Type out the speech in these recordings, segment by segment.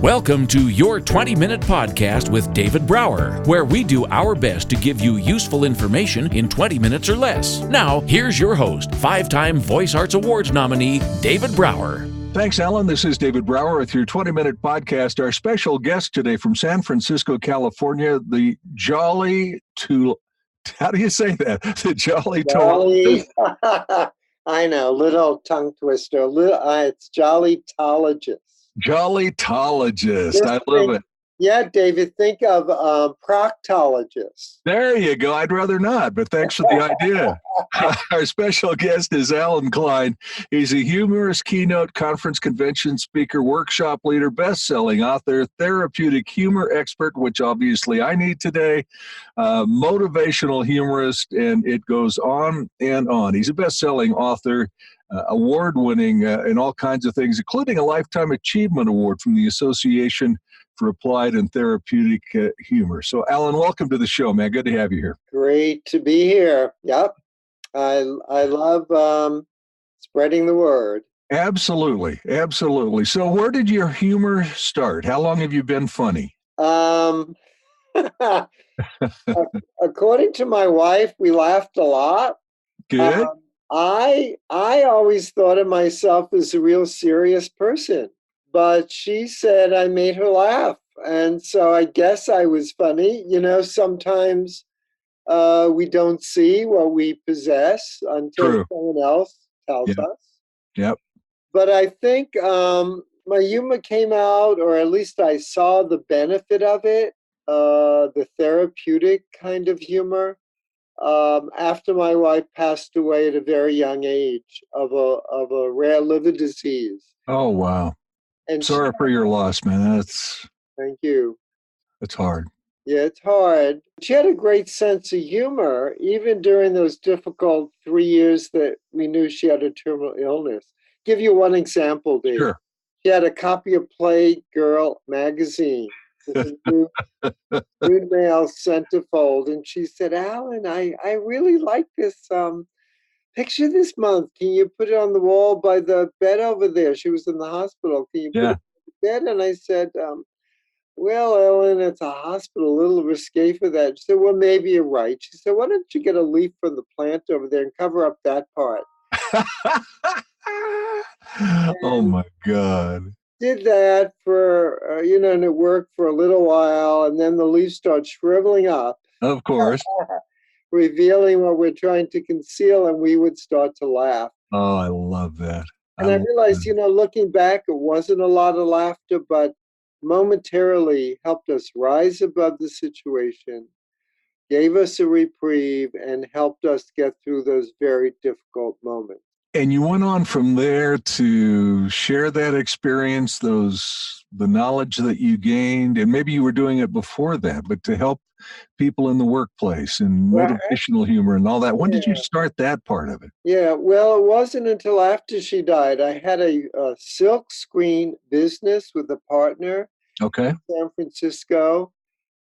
Welcome to your 20-minute podcast with David Brower, where we do our best to give you useful information in 20 minutes or less. Now, here's your host, 5-time Voice Arts Awards nominee, David Brower. Thanks, Alan. This is David Brower with your 20-minute podcast. Our special guest today from San Francisco, California, the how do you say that? The Jollytologist. I know, little tongue twister. It's Jollytologist. Jollytologist. I love it. Yeah, David, think of proctologist. There you go. I'd rather not, but thanks for the idea. Our special guest is Alan Klein. He's a humorist, keynote, conference, convention speaker, workshop leader, best-selling author, therapeutic humor expert, which obviously I need today, motivational humorist, and it goes on and on. He's a best-selling author, award-winning in all kinds of things, including a Lifetime Achievement Award from the Association for Applied and Therapeutic Humor. So, Alan, welcome to the show, man. Good to have you here. Great to be here. Yep. I love spreading the word. Absolutely. Absolutely. So where did your humor start? How long have you been funny? According to my wife, we laughed a lot. Good. I always thought of myself as a real serious person, but she said I made her laugh. And so I guess I was funny. You know, sometimes we don't see what we possess until someone else tells us. Yep. But I think my humor came out, or at least I saw the benefit of it, the therapeutic kind of humor, after my wife passed away at a very young age of a rare liver disease. Oh, wow. And sorry for your loss, man. Thank you. It's hard. Yeah, it's hard. She had a great sense of humor, even during those difficult 3 years that we knew she had a terminal illness. Give you one example, Dave. Sure. She had a copy of Playgirl magazine, Nude Mail Centerfold, and she said, Alan, I really like this picture this month. Can you put it on the wall by the bed over there? She was in the hospital. Can you put it on the bed? And I said, well, Ellen, it's a hospital, a little risque for that. She said, well, maybe you're right. She said, why don't you get a leaf from the plant over there and cover up that part? Oh, my God. Did that for, and it worked for a little while. And then the leaves start shriveling up. Of course. Revealing what we're trying to conceal, and we would start to laugh. Oh, I love that. And I realized, looking back, it wasn't a lot of laughter, but momentarily helped us rise above the situation, gave us a reprieve, and helped us get through those very difficult moments. And you went on from there to share that experience, the knowledge that you gained, and maybe you were doing it before that, but to help people in the workplace and motivational humor and all that. When did you start that part of it? Yeah, well, it wasn't until after she died. I had a silk screen business with a partner in San Francisco,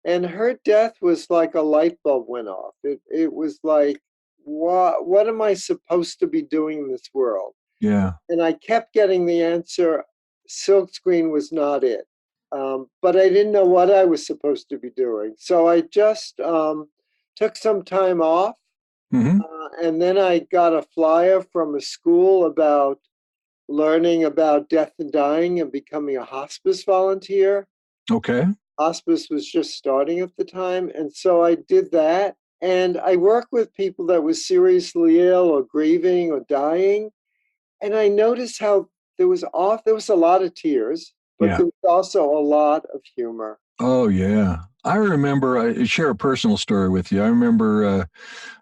and her death was like a light bulb went off. It was like, what am I supposed to be doing in this world? Yeah. And I kept getting the answer, silk screen was not it. But I didn't know what I was supposed to be doing. So I just took some time off. And then I got a flyer from a school about learning about death and dying and becoming a hospice volunteer. Okay. Hospice was just starting at the time. And so I did that. And I worked with people that were seriously ill or grieving or dying. And I noticed how there was a lot of tears, but there was also a lot of humor. Oh, yeah. I remember, I share a personal story with you. I remember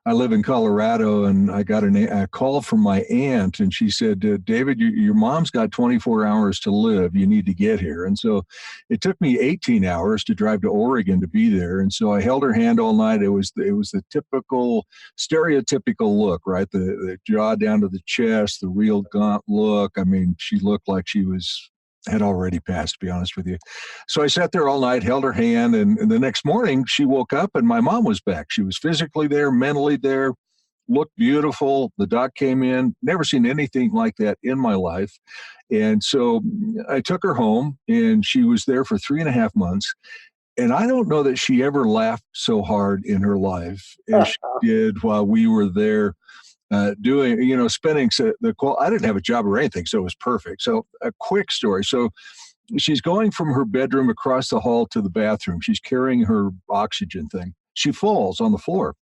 I live in Colorado, and I got a call from my aunt, and she said, David, your mom's got 24 hours to live. You need to get here. And so it took me 18 hours to drive to Oregon to be there. And so I held her hand all night. It was the typical, stereotypical look, right? The jaw down to the chest, the real gaunt look. I mean, she looked like she had already passed, to be honest with you. So I sat there all night, held her hand, and the next morning she woke up and my mom was back. She was physically there, mentally there, looked beautiful. The doc came in, never seen anything like that in my life. And so I took her home, and she was there for 3.5 months. And I don't know that she ever laughed so hard in her life as she did while we were there doing, spending I didn't have a job or anything, so it was perfect. So a quick story. So she's going from her bedroom across the hall to the bathroom. She's carrying her oxygen thing. She falls on the floor.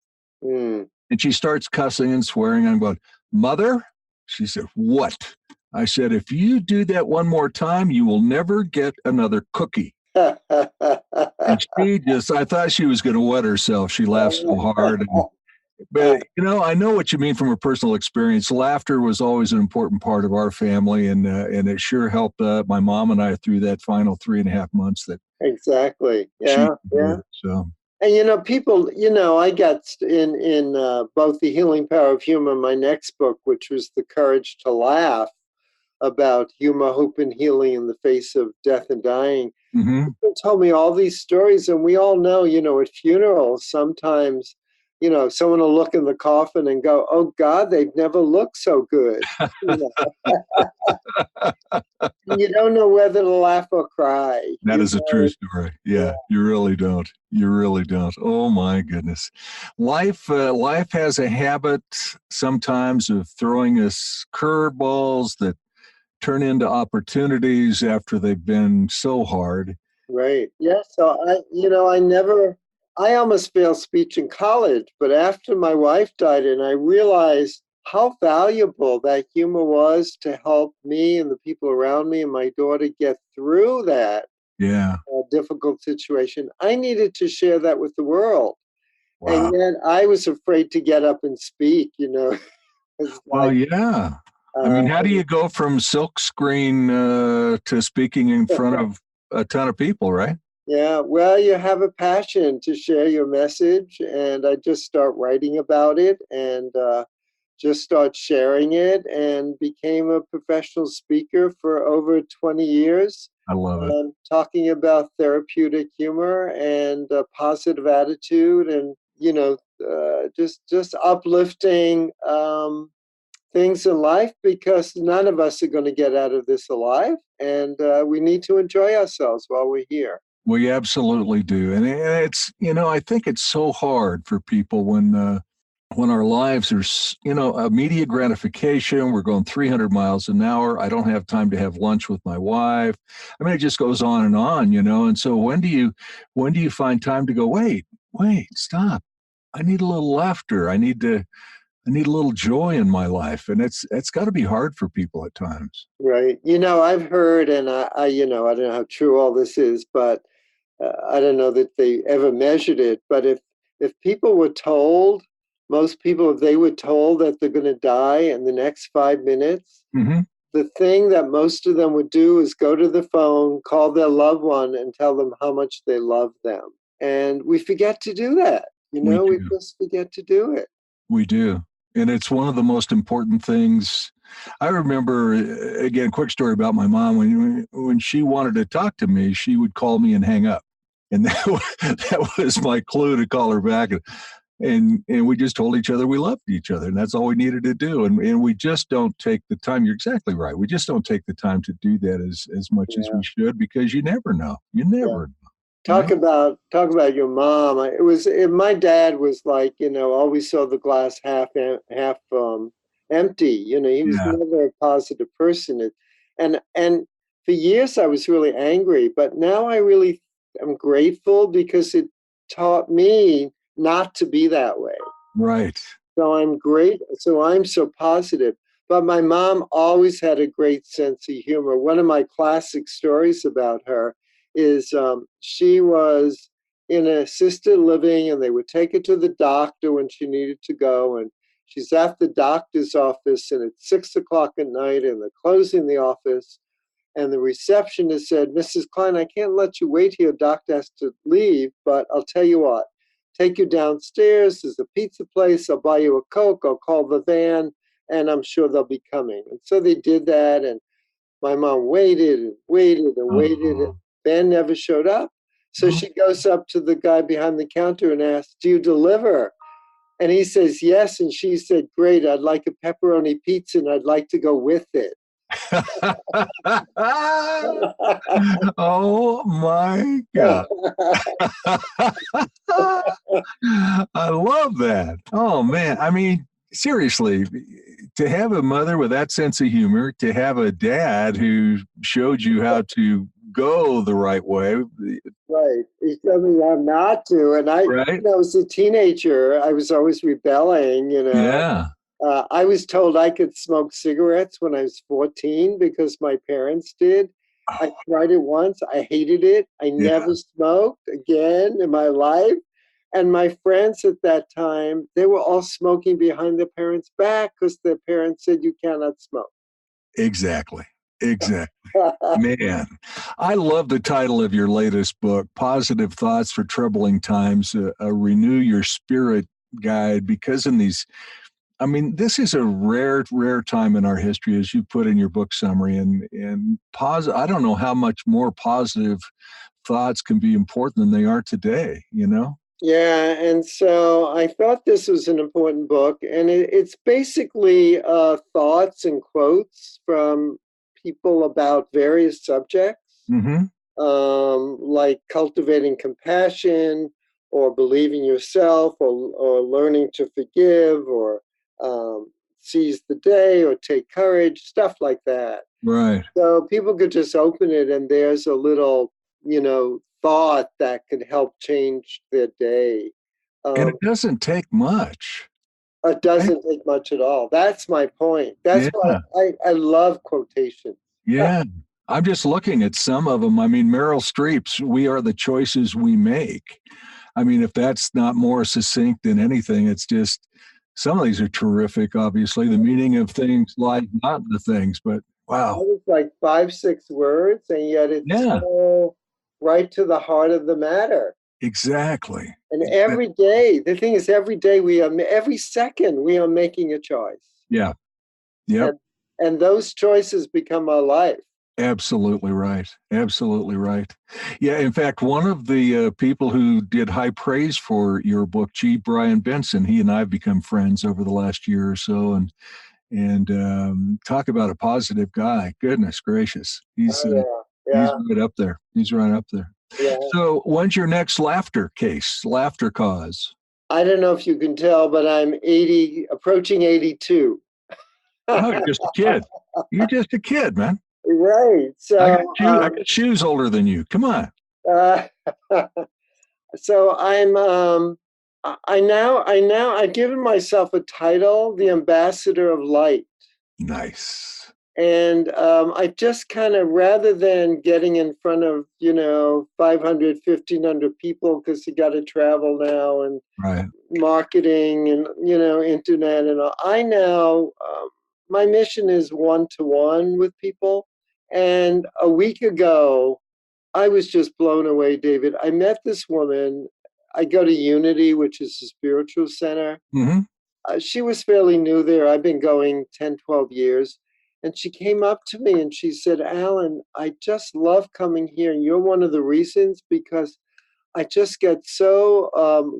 Mm. And she starts cussing and swearing. I'm going, "Mother?" She said, "What?" I said, "If you do that one more time, you will never get another cookie." And I thought she was going to wet herself. She laughed so hard. But, I know what you mean from a personal experience. Laughter was always an important part of our family, and it sure helped my mom and I through that final 3.5 months that Exactly. she Yeah. Yeah. did. So, And people, I got in both The Healing Power of Humor, my next book, which was The Courage to Laugh, about humor, hope, and healing in the face of death and dying. mhm. People told me all these stories, and we all know, at funerals, sometimes, someone will look in the coffin and go, "Oh God, they've never looked so good." You you don't know whether to laugh or cry. That is a true story. Yeah. Yeah, you really don't. You really don't. Oh my goodness, life has a habit sometimes of throwing us curveballs that turn into opportunities after they've been so hard. Right. Yeah. So I almost failed speech in college, but after my wife died, and I realized how valuable that humor was to help me and the people around me and my daughter get through that Yeah. difficult situation. I needed to share that with the world. And Wow. yet I was afraid to get up and speak, It's Well, like, yeah. I uh, mean, how do you go from silk screen to speaking in front of a ton of people, right? yeah, well, you have a passion to share your message, and I just start writing about it and just start sharing it, and became a professional speaker for over 20 years, I love it. talking about therapeutic humor and positive attitude, and just uplifting things in life, because none of us are going to get out of this alive, and we need to enjoy ourselves while we're here. We absolutely do. And it's, I think it's so hard for people when our lives are, immediate gratification. We're going 300 miles an hour. I don't have time to have lunch with my wife. I mean, it just goes on and on, And so when do you find time to go, wait, stop. I need a little laughter. I need a little joy in my life. And it's got to be hard for people at times. Right. I've heard, and I don't know how true all this is, but I don't know that they ever measured it. But if people were told, most people, if they were told that they're going to die in the next 5 minutes, Hmm. the thing that most of them would do is go to the phone, call their loved one, and tell them how much they love them. And we forget to do that. We We do. just forget to do it. We do. And it's one of the most important things. I remember, again, quick story about my mom. When she wanted to talk to me, she would call me and hang up. And that was my clue to call her back. And we just told each other we loved each other. And that's all we needed to do. And we just don't take the time. You're exactly right. We just don't take the time to do that as much as Yeah. we should, because you never know. You Yeah. never know. Talk about your mom. My dad was like, always saw the glass half empty. He was Yeah. never a positive person. And for years I was really angry, but now I really am grateful, because it taught me not to be that way. Right. So I'm great. So I'm so positive. But my mom always had a great sense of humor. One of my classic stories about her is she was in assisted living, and they would take her to the doctor when she needed to go. And she's at the doctor's office, and it's 6 o'clock at night, and they're closing the office. And the receptionist said, "Mrs. Klein, I can't let you wait here. Doctor has to leave, but I'll tell you what, take you downstairs. There's a pizza place. I'll buy you a Coke. I'll call the van, and I'm sure they'll be coming." And so they did that. And my mom waited and waited and waited, and Oh. van never showed up. So she goes up to the guy behind the counter and asks, "Do you deliver?" And he says, yes. And she said, great, I'd like a pepperoni pizza and I'd like to go with it. Oh my God. I love that. Oh man. I mean, seriously, to have a mother with that sense of humor, to have a dad who showed you how to go the right way. Right. He told me I'm not to. And I, Right? as a teenager, I was always rebelling, Yeah. I was told I could smoke cigarettes when I was 14 because my parents did. I Oh, tried it once. I hated it. I yeah. never smoked again in my life. And my friends at that time, they were all smoking behind their parents' back because their parents said you cannot smoke. Exactly. Exactly. Man, I love the title of your latest book, Positive Thoughts for Troubling Times, a Renew Your Spirit guide, because in these, I mean, this is a rare, rare time in our history, as you put in your book summary, and I don't know how much more positive thoughts can be important than they are today, you know? Yeah, and so I thought this was an important book, and it's basically thoughts and quotes from people about various subjects, Mm-hmm. like cultivating compassion, or believing yourself, or learning to forgive, or seize the day, or take courage, stuff like that. Right. So people could just open it, and there's a little, thought that could help change their day. And Um, it doesn't take much. it Right? doesn't take much at all. That's my point. That's why Yeah. I love quotations. Yeah. I'm just looking at some of them. I mean, Meryl Streep's "We Are the Choices We Make." I mean, if that's not more succinct than anything, it's just some of these are terrific, obviously. The meaning of things lies not in the things, but That wow. was like 5, 6 words, and yet it's Yeah, so right to the heart of the matter. exactly. And every day, the thing is, every day every second we are making a choice, Yeah. Yep. and those choices become our life. Absolutely right. Absolutely right. Yeah. In fact, one of the people who did high praise for your book, G. Brian Benson, he and I have become friends over the last year or so, and talk about a positive guy. Goodness gracious, Oh he's yeah, right up there. He's right up there. yeah, yeah. So, when's your next laughter case, laughter cause? I don't know if you can tell, but I'm 80, approaching 82. Oh, you're just a kid. You're just a kid, man. Right. I got shoes older than you. Come on. Uh, so I've given myself a title, the ambassador of light. Nice. And I just kind of, rather than getting in front of, 500, 1,500 people, because you got to travel now, and Right. marketing, and, internet and all, I now, my mission is one-to-one with people. And a week ago, I was just blown away, David. I met this woman. I go to Unity, which is a spiritual center. Mm-hmm. She was fairly new there. I've been going 10, 12 years. And she came up to me and she said, Alan, I just love coming here. And you're one of the reasons, because I just get so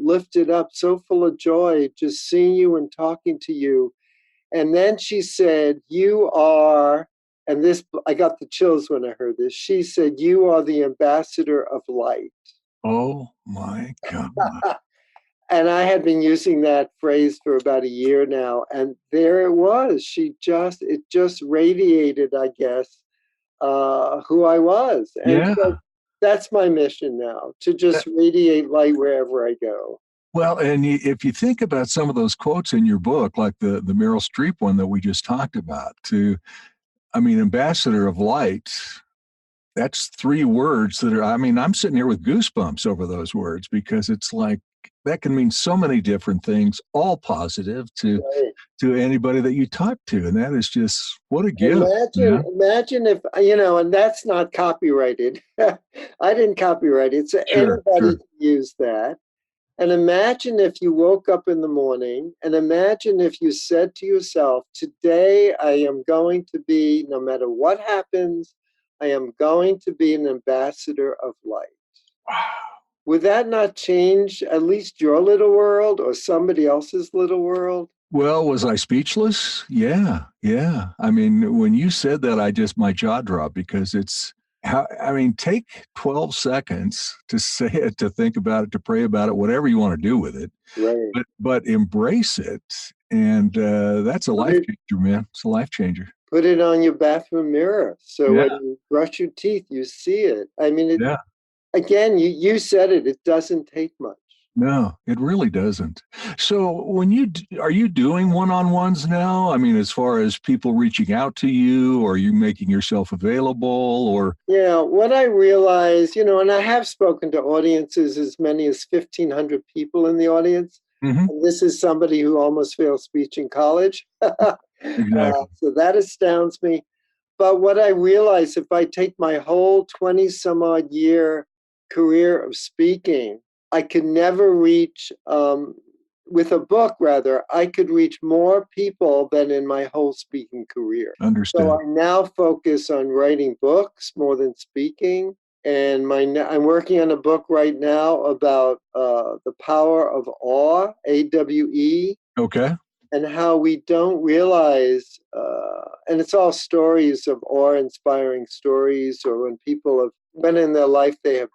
lifted up, so full of joy just seeing you and talking to you. And then she said, you are, and this, I got the chills when I heard this. She said, you are the ambassador of light. Oh my God. And I had been using that phrase for about a year now. And there it was. It just radiated, I guess, who I was. And Yeah. so that's my mission now, to Uh, just radiate light wherever I go. Well, and if you think about some of those quotes in your book, like the Meryl Streep one that we just talked about, I mean, ambassador of light, that's three words that are, I mean, I'm sitting here with goosebumps over those words, because it's like that can mean so many different things, all positive Right. to anybody that you talk to. And that is just what a gift. Imagine, Yeah. imagine if, and that's not copyrighted. I didn't copyright it. So Sure, anybody sure. can use that. And imagine if you woke up in the morning, and imagine if you said to yourself, today I am going to be, no matter what happens, I am going to be an ambassador of light. Wow. would that not change at least your little world or somebody else's little world? Well, was I speechless? Yeah. I mean, when you said that, my jaw dropped, because take 12 seconds to say it, to think about it, to pray about it, whatever you want to do with it, Right. but embrace it. And that's a life changer, man. It's a life changer. Put it on your bathroom mirror. So Yeah. when you brush your teeth, you see it. I mean, Yeah. Again, you said it. It doesn't take much. No, it really doesn't. So are you doing one-on-ones now? I mean, as far as people reaching out to you, or are you making yourself available, or? Yeah, what I realize, and I have spoken to audiences as many as 1,500 people in the audience. Mm-hmm. And this is somebody who almost failed speech in college. Exactly. So that astounds me. But what I realize, if I take my whole 20 some odd year career of speaking, I could never reach, with a book rather, I could reach more people than in my whole speaking career. Understood. So I now focus on writing books more than speaking. And I'm working on a book right now about the power of awe, AWE. Okay. And how we don't realize, and it's all stories of awe-inspiring stories, or when people have, when in their life they have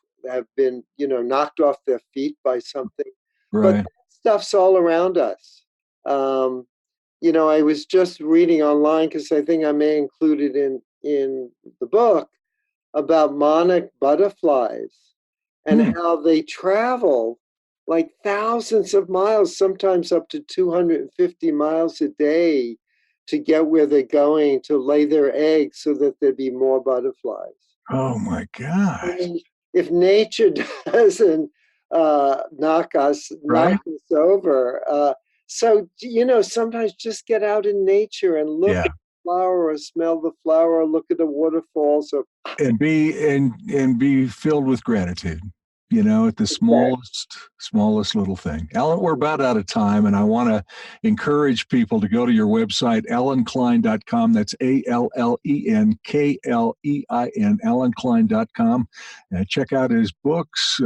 been, knocked off their feet by something. Right. But that stuff's all around us. I was just reading online, because I think I may include it in the book, about monarch butterflies and how they travel like thousands of miles, sometimes up to 250 miles a day, to get where they're going to lay their eggs so that there'd be more butterflies. Oh my gosh. I mean, if nature doesn't knock us over. So, sometimes just get out in nature and look at the flower, or smell the flower, or look at the waterfalls, and be filled with gratitude, at the smallest little thing. Alan, we're about out of time, and I want to encourage people to go to your website, AlanKlein.com. That's ALLENKLEIN, AlanKlein.com. Check out his books.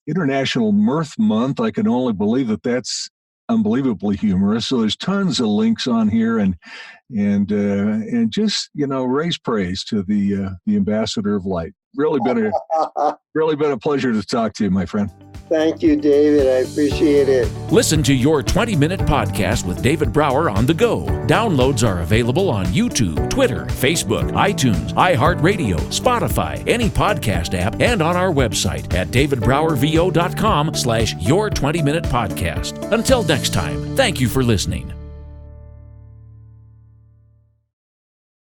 International Mirth Month. I can only believe that's unbelievably humorous. So there's tons of links on here, and just raise praise to the ambassador of light. Really been a pleasure to talk to you, my friend. Thank you, David. I appreciate it. Listen to Your 20-Minute Podcast with David Brower on the go. Downloads are available on YouTube, Twitter, Facebook, iTunes, iHeartRadio, Spotify, any podcast app, and on our website at davidbrowervo.com/Your 20-Minute Podcast. Until next time, thank you for listening.